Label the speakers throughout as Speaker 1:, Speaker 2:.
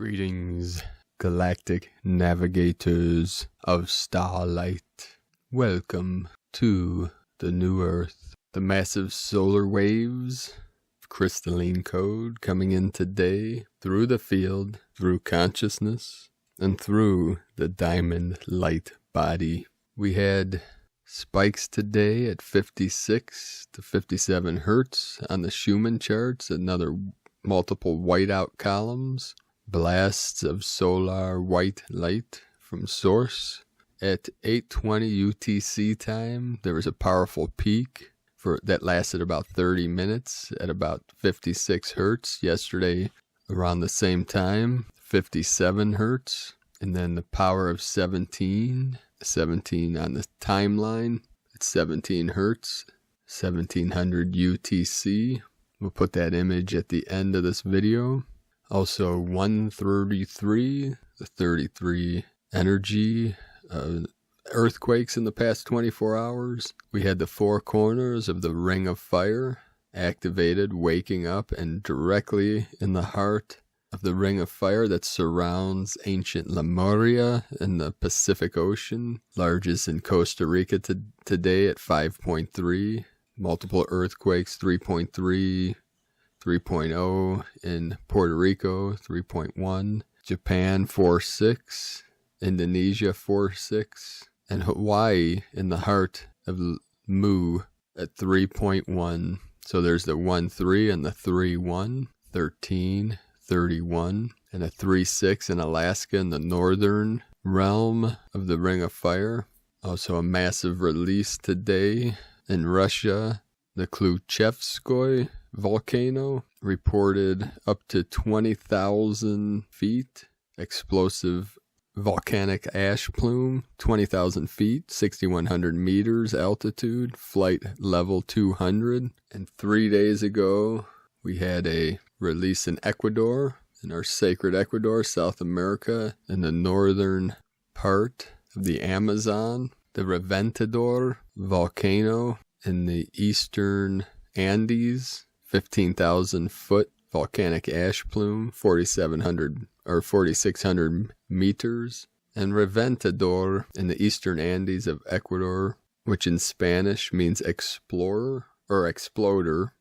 Speaker 1: Greetings, galactic navigators of starlight. Welcome to the new Earth. The massive solar waves of crystalline code coming in today through the field, through consciousness, and through the diamond light body. We had spikes today at 56 to 57 hertz on the Schumann charts, another multiple whiteout columns. Blasts of solar white light from source. At 8:20 UTC time, there was a powerful peak that lasted about 30 minutes at about 56 hertz. Yesterday, around the same time, 57 hertz. And then the power of 17 on the timeline at 17 hertz, 1700 UTC. We'll put that image at the end of this video. Also 133, the 33 energy earthquakes in the past 24 hours. We had the four corners of the ring of fire activated, waking up, and directly in the heart of the ring of fire that surrounds ancient Lemuria in the Pacific Ocean, largest in Costa Rica today at 5.3, multiple earthquakes 3.3, 3.0 in Puerto Rico, 3.1, Japan 4.6, Indonesia 4.6, and Hawaii in the heart of Mu at 3.1. So there's the 1.3 and the 3.1, 13, 31, and a 3.6 in Alaska in the northern realm of the Ring of Fire. Also a massive release today in Russia. The Kluchevskoy volcano reported up to 20,000 feet. Explosive volcanic ash plume, 20,000 feet, 6,100 meters altitude, flight level 200. And 3 days ago, we had a release in Ecuador, in our sacred Ecuador, South America, in the northern part of the Amazon. The Reventador volcano in the eastern Andes, 15,000 foot volcanic ash plume, 4,700 or 4,600 meters. And Reventador in the eastern Andes of Ecuador, which in Spanish means explorer or exploder.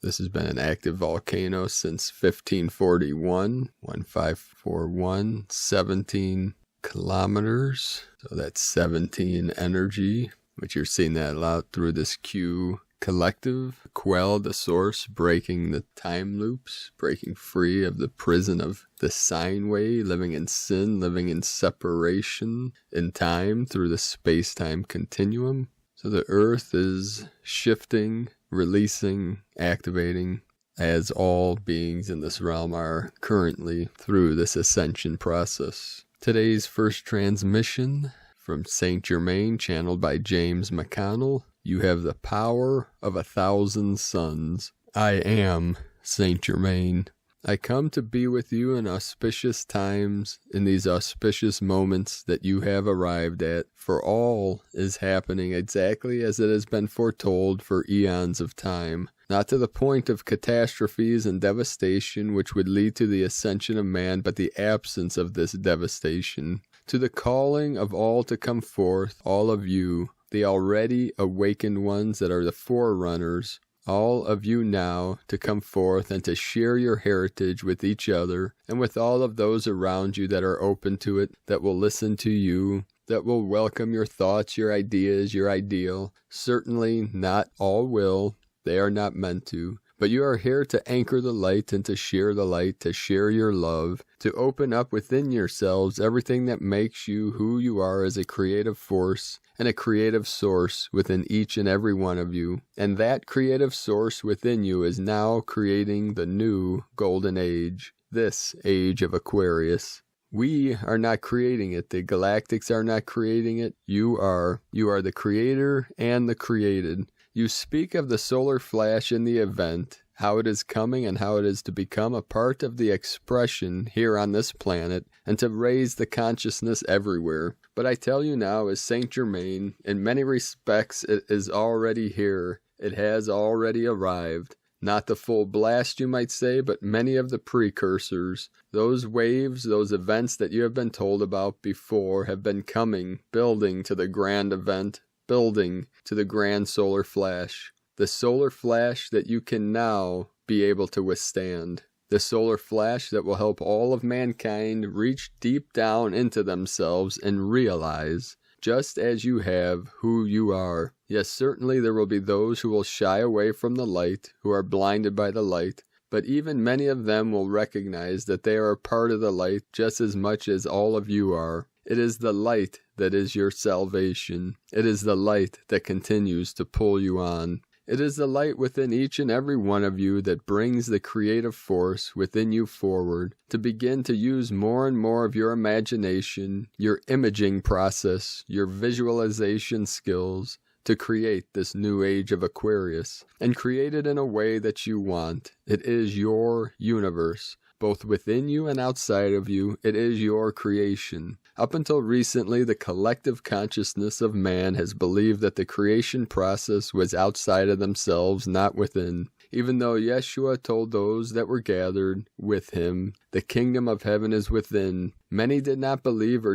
Speaker 1: This has been an active volcano since 1541, 1541, 17 kilometers. So that's 17 energy, which you're seeing that a lot through this Q collective. Quell the source, breaking the time loops, breaking free of the prison of the sine wave, living in sin, living in separation in time through the space-time continuum. So the earth is shifting, releasing, activating, as all beings in this realm are currently through this ascension process. Today's first transmission from Saint Germain, channeled by James McConnell. You have the power of 1,000 suns. I am Saint Germain. I come to be with you in auspicious times, in these auspicious moments that you have arrived at, for all is happening exactly as it has been foretold for eons of time. Not to the point of catastrophes and devastation which would lead to the ascension of man, but the absence of this devastation. To the calling of all to come forth, all of you, the already awakened ones that are the forerunners, all of you now to come forth and to share your heritage with each other and with all of those around you that are open to it, that will listen to you, that will welcome your thoughts, your ideas, your ideal. Certainly not all will. They are not meant to. But you are here to anchor the light and to share the light, to share your love, to open up within yourselves everything that makes you who you are as a creative force and a creative source within each and every one of you. And that creative source within you is now creating the new golden age, this age of Aquarius. We are not creating it. The Galactics are not creating it. You are. You are the creator and the created. You speak of the solar flash in the event, how it is coming and how it is to become a part of the expression here on this planet and to raise the consciousness everywhere. But I tell you now, as Saint Germain, in many respects it is already here. It has already arrived. Not the full blast, you might say, but many of the precursors. Those waves, those events that you have been told about before have been coming, building to the grand event, building to the grand solar flash. The solar flash that you can now be able to withstand. The solar flash that will help all of mankind reach deep down into themselves and realize, just as you have, who you are. Yes, certainly there will be those who will shy away from the light, who are blinded by the light, but even many of them will recognize that they are a part of the light just as much as all of you are. It is the light that is your salvation. It is the light that continues to pull you on. It is the light within each and every one of you that brings the creative force within you forward to begin to use more and more of your imagination, your imaging process, your visualization skills to create this new age of Aquarius and create it in a way that you want. It is your universe. Both within you and outside of you, it is your creation. Up until recently, the collective consciousness of man has believed that the creation process was outside of themselves, not within. Even though Yeshua told those that were gathered with him, the kingdom of heaven is within, many did not believe or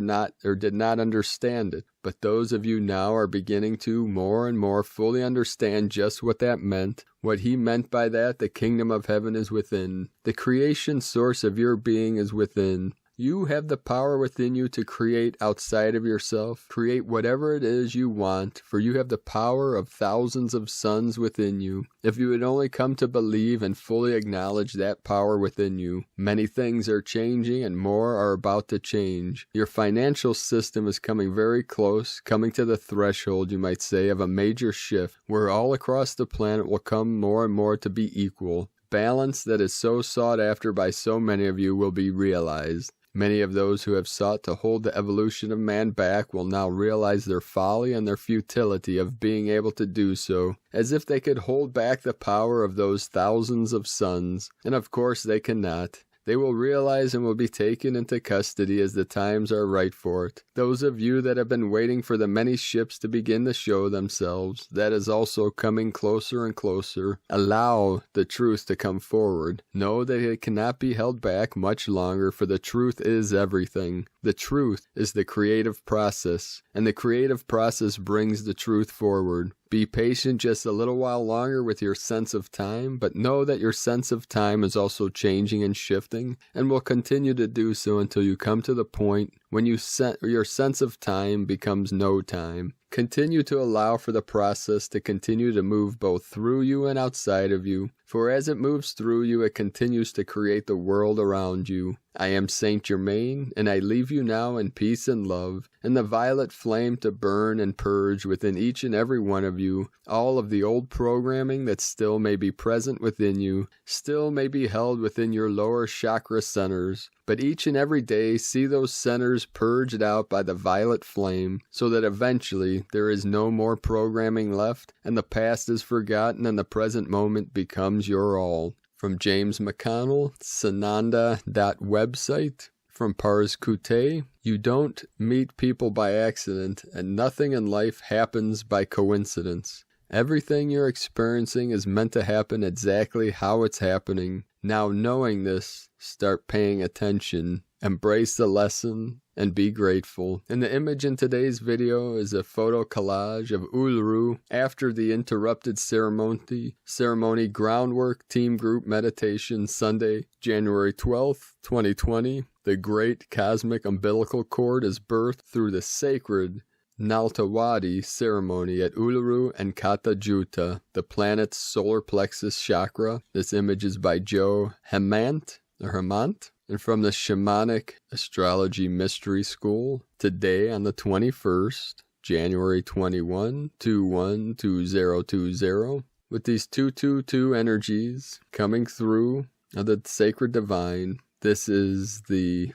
Speaker 1: did not understand it. But those of you now are beginning to more and more fully understand just what that meant, what he meant by that. The kingdom of heaven is within. The creation source of your being is within. You have the power within you to create outside of yourself. Create whatever it is you want, for you have the power of thousands of suns within you. If you would only come to believe and fully acknowledge that power within you. Many things are changing and more are about to change. Your financial system is coming very close, coming to the threshold, you might say, of a major shift, where all across the planet will come more and more to be equal. Balance that is so sought after by so many of you will be realized. Many of those who have sought to hold the evolution of man back will now realize their folly and their futility of being able to do so, as if they could hold back the power of those thousands of suns, and of course they cannot. They will realize and will be taken into custody as the times are right for it. Those of you that have been waiting for the many ships to begin to show themselves, that is also coming closer and closer. Allow the truth to come forward. Know that it cannot be held back much longer, for the truth is everything. The truth is the creative process, and the creative process brings the truth forward. Be patient just a little while longer with your sense of time, but know that your sense of time is also changing and shifting, and will continue to do so until you come to the point when your sense of time becomes no time. Continue to allow for the process to continue to move both through you and outside of you, for as it moves through you, it continues to create the world around you. I am Saint Germain, and I leave you now in peace and love, and the violet flame to burn and purge within each and every one of you, all of the old programming that still may be present within you, still may be held within your lower chakra centers, but each and every day see those centers purged out by the violet flame, so that eventually there is no more programming left, and the past is forgotten and the present moment becomes your all. From James McConnell, Sananda.website. From Pars Kute, you don't meet people by accident, and nothing in life happens by coincidence. Everything you're experiencing is meant to happen exactly how it's happening. Now knowing this, start paying attention, embrace the lesson, and be grateful. And the image in today's video is a photo collage of Uluru after the interrupted ceremony groundwork team group meditation Sunday, January 12th, 2020. The great cosmic umbilical cord is birthed through the sacred Naltawadi ceremony at Uluru and Kata-Juta, the planet's solar plexus chakra. This image is by Joe Hemant, and from the Shamanic Astrology Mystery School, today on the 21st, January 21, 212020, with these 222 energies coming through of the sacred divine. This is the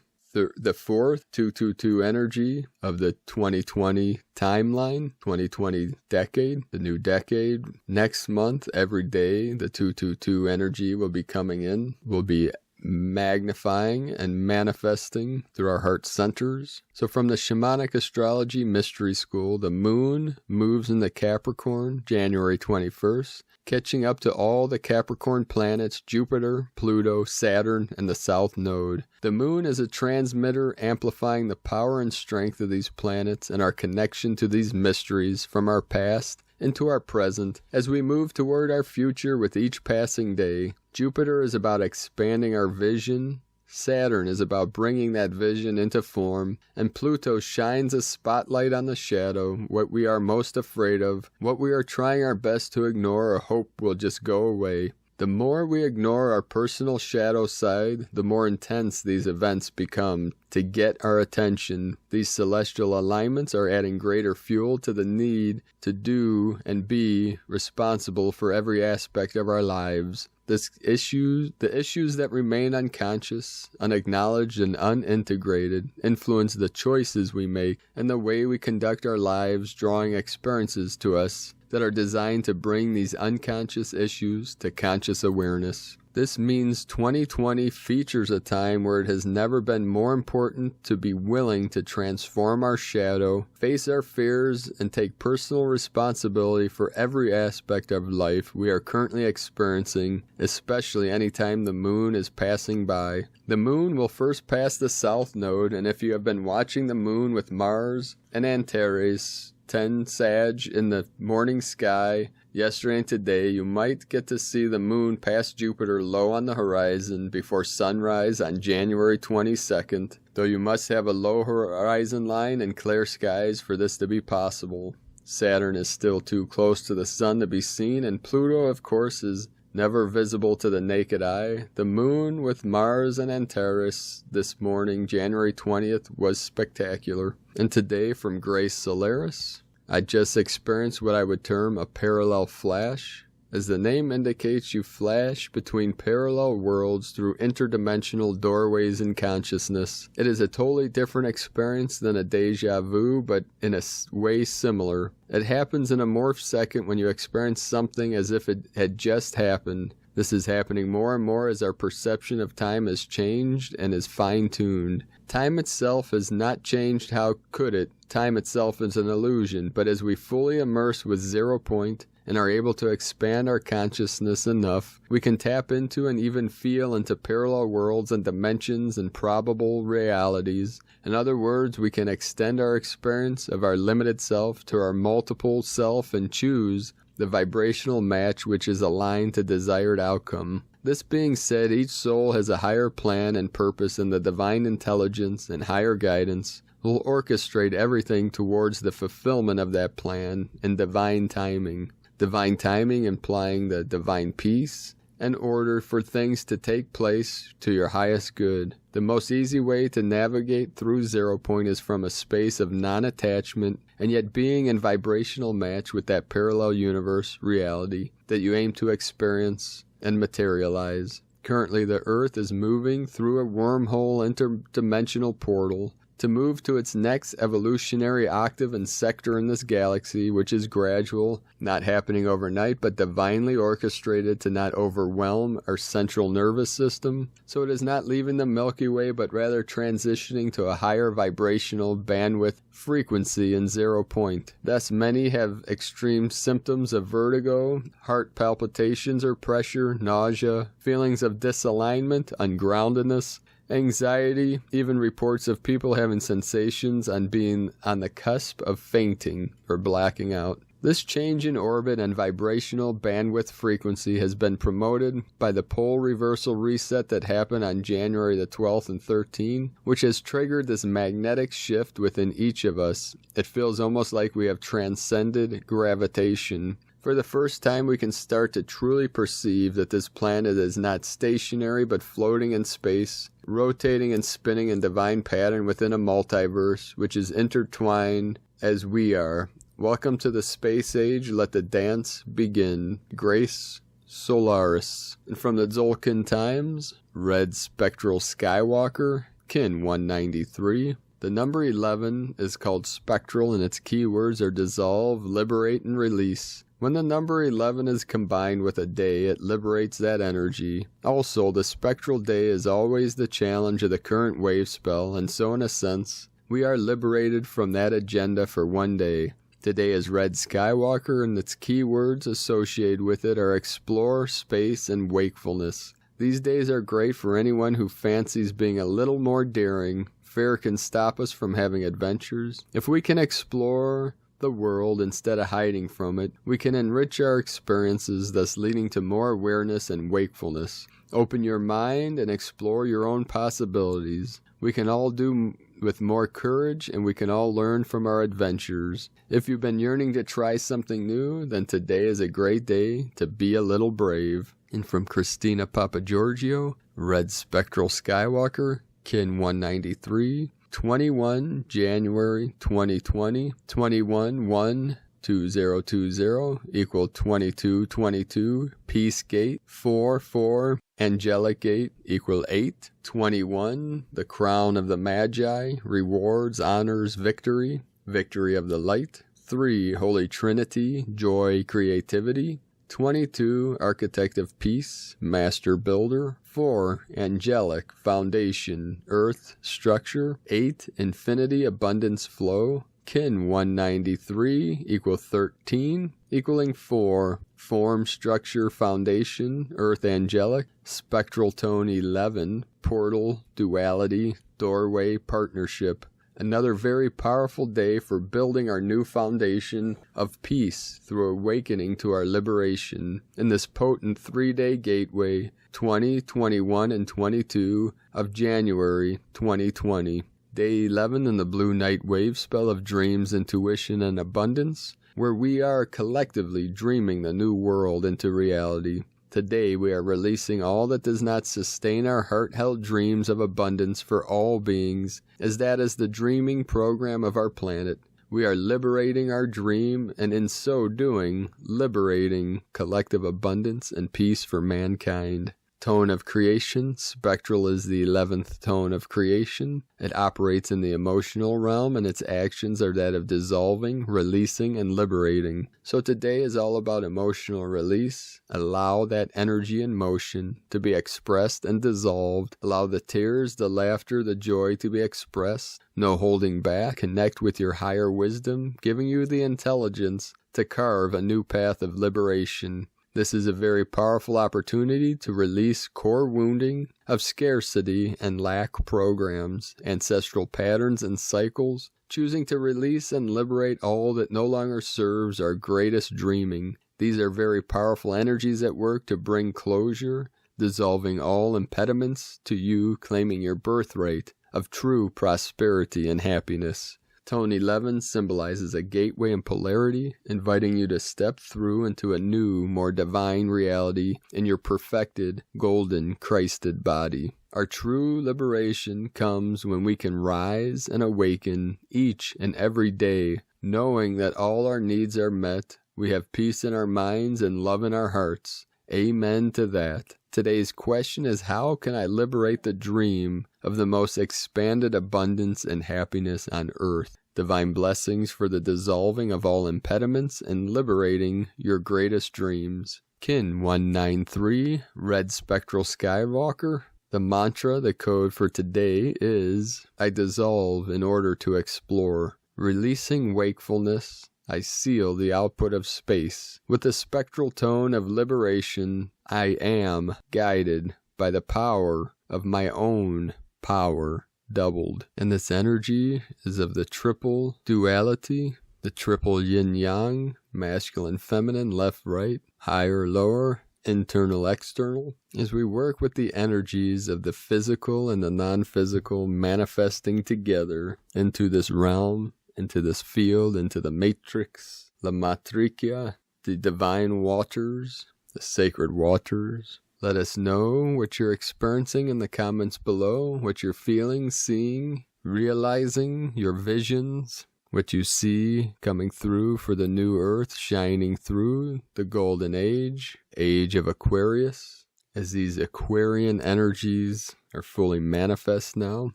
Speaker 1: fourth 222 energy of the 2020 timeline, 2020 decade, the new decade. Next month, every day, the 222 energy will be coming in, will be magnifying and manifesting through our heart centers. So from the Shamanic Astrology Mystery School, the moon moves into Capricorn January 21st, catching up to all the Capricorn planets, Jupiter, Pluto, Saturn, and the South Node. The moon is a transmitter amplifying the power and strength of these planets and our connection to these mysteries from our past into our present as we move toward our future with each passing day. Jupiter is about expanding our vision, Saturn is about bringing that vision into form, and Pluto shines a spotlight on the shadow, what we are most afraid of, what we are trying our best to ignore or hope will just go away. The more we ignore our personal shadow side, the more intense these events become to get our attention. These celestial alignments are adding greater fuel to the need to do and be responsible for every aspect of our lives. The issues that remain unconscious, unacknowledged, and unintegrated influence the choices we make and the way we conduct our lives, drawing experiences to us that are designed to bring these unconscious issues to conscious awareness. This means 2020 features a time where it has never been more important to be willing to transform our shadow, face our fears, and take personal responsibility for every aspect of life we are currently experiencing, especially anytime the moon is passing by. The moon will first pass the South Node, and if you have been watching the moon with Mars and Antares 10 Sag in the morning sky yesterday and today, you might get to see the moon pass Jupiter low on the horizon before sunrise on January 22nd, though you must have a low horizon line and clear skies for this to be possible. Saturn is still too close to the sun to be seen, and Pluto, of course, is never visible to the naked eye. The moon with Mars and Antares this morning, January 20th, was spectacular. And today from Grace Solaris, I just experienced what I would term a parallel flash. As the name indicates, you flash between parallel worlds through interdimensional doorways in consciousness. It is a totally different experience than a deja vu, but in a way similar. It happens in a morph second when you experience something as if it had just happened. This is happening more and more as our perception of time has changed and is fine-tuned. Time itself has not changed. How could it? Time itself is an illusion, but as we fully immerse with 0 point and are able to expand our consciousness enough, we can tap into and even feel into parallel worlds and dimensions and probable realities. In other words, we can extend our experience of our limited self to our multiple self and choose the vibrational match which is aligned to desired outcome. This being said, each soul has a higher plan and purpose, and the divine intelligence and higher guidance will orchestrate everything towards the fulfillment of that plan in divine timing. Divine timing implying the divine peace and order for things to take place to your highest good. The most easy way to navigate through 0 point is from a space of non-attachment and yet being in vibrational match with that parallel universe reality that you aim to experience and materialize. Currently, the Earth is moving through a wormhole interdimensional portal to move to its next evolutionary octave and sector in this galaxy, which is gradual, not happening overnight, but divinely orchestrated to not overwhelm our central nervous system. So it is not leaving the Milky Way, but rather transitioning to a higher vibrational bandwidth frequency in 0 point. Thus, many have extreme symptoms of vertigo, heart palpitations or pressure, nausea, feelings of disalignment, ungroundedness, anxiety, even reports of people having sensations on being on the cusp of fainting or blacking out. This change in orbit and vibrational bandwidth frequency has been promoted by the pole reversal reset that happened on January the 12th and 13th, which has triggered this magnetic shift within each of us. It feels almost like we have transcended gravitation. For the first time, we can start to truly perceive that this planet is not stationary but floating in space, rotating and spinning in divine pattern within a multiverse, which is intertwined as we are. Welcome to the space age. Let the dance begin. Grace Solaris. And from the Tzolk'in Times, Red Spectral Skywalker, Kin 193. The number 11 is called spectral, and its keywords are dissolve, liberate, and release. When the number 11 is combined with a day, it liberates that energy. Also, the spectral day is always the challenge of the current wave spell, and so in a sense, we are liberated from that agenda for one day. Today is Red Skywalker, and its keywords associated with it are explore, space, and wakefulness. These days are great for anyone who fancies being a little more daring. Fear can stop us from having adventures. If we can explore the world instead of hiding from it, we can enrich our experiences, thus leading to more awareness and wakefulness. Open your mind and explore your own possibilities. We can all do with more courage, and we can all learn from our adventures. If you've been yearning to try something new, then today is a great day to be a little brave. And from Christina Papagiorgio, Red Spectral Skywalker, Kin 193, 21 January 2020, 21-1-2020 equal 2222, Peace Gate 4-4, Angelic Gate equal 8, 21, the Crown of the Magi, rewards, honors, victory, victory of the light, 3, Holy Trinity, joy, creativity, 22, Architect of Peace, Master Builder, 4, Angelic, Foundation, Earth, Structure, 8, Infinity, Abundance, Flow, Kin 193 equal 13, equaling 4, Form, Structure, Foundation, Earth, Angelic, Spectral Tone 11, Portal, Duality, Doorway, Partnership. Another very powerful day for building our new foundation of peace through awakening to our liberation in this potent 3-day gateway, 20, 21, and 22 of January 2020. Day 11 in the Blue Night Wave spell of dreams, intuition, and abundance, where we are collectively dreaming the new world into reality. Today we are releasing all that does not sustain our heart-held dreams of abundance for all beings, as that is the dreaming program of our planet. We are liberating our dream, and in so doing, liberating collective abundance and peace for mankind. Tone of creation. Spectral is the 11th tone of creation. It operates in the emotional realm, and its actions are that of dissolving, releasing, and liberating. So today is all about emotional release. Allow that energy and motion to be expressed and dissolved. Allow the tears, the laughter, the joy to be expressed. No holding back. Connect with your higher wisdom, giving you the intelligence to carve a new path of liberation. This is a very powerful opportunity to release core wounding of scarcity and lack programs, ancestral patterns and cycles, choosing to release and liberate all that no longer serves our greatest dreaming. These are very powerful energies at work to bring closure, dissolving all impediments to you claiming your birthright of true prosperity and happiness. Tone 11 symbolizes a gateway in polarity, inviting you to step through into a new, more divine reality in your perfected, golden, Christed body. Our true liberation comes when we can rise and awaken each and every day, knowing that all our needs are met. We have peace in our minds and love in our hearts. Amen to that. Today's question is, how can I liberate the dream of the most expanded abundance and happiness on earth? Divine blessings for the dissolving of all impediments and liberating your greatest dreams. Kin 193, Red Spectral Skywalker. The mantra, the code for today is, I dissolve in order to explore. Releasing wakefulness, I seal the output of space. With the spectral tone of liberation, I am guided by the power of my own power doubled. And this energy is of the triple duality, the triple yin-yang, masculine, feminine, left, right, higher, lower, internal, external, as we work with the energies of the physical and the non-physical manifesting together into this realm, into this field, into the matrix, la matricia, the divine waters, the sacred waters. Let us know what you're experiencing in the comments below, what you're feeling, seeing, realizing, your visions, what you see coming through for the new earth, shining through the golden age, age of Aquarius, as these Aquarian energies are fully manifest now.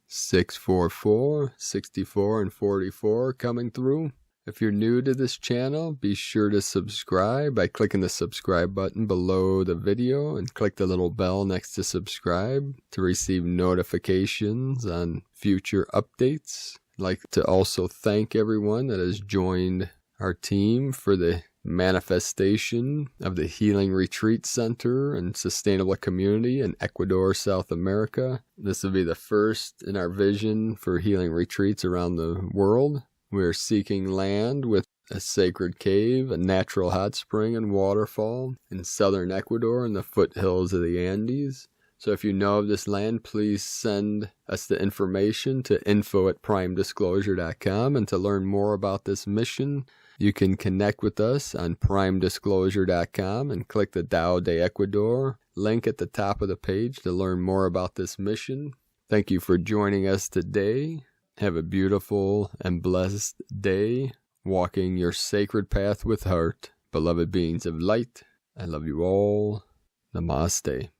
Speaker 1: 644, 64, and 44 coming through. If you're new to this channel, be sure to subscribe by clicking the subscribe button below the video and click the little bell next to subscribe to receive notifications on future updates. I'd like to also thank everyone that has joined our team for the manifestation of the Healing Retreat Center and Sustainable Community in Ecuador, South America. This will be the first in our vision for healing retreats around the world. We are seeking land with a sacred cave, a natural hot spring and waterfall in southern Ecuador in the foothills of the Andes. So if you know of this land, please send us the information to info@primedisclosure.com. And to learn more about this mission, you can connect with us on primedisclosure.com and click the Dao de Ecuador link at the top of the page to learn more about this mission. Thank you for joining us today. Have a beautiful and blessed day, walking your sacred path with heart. Beloved beings of light, I love you all. Namaste.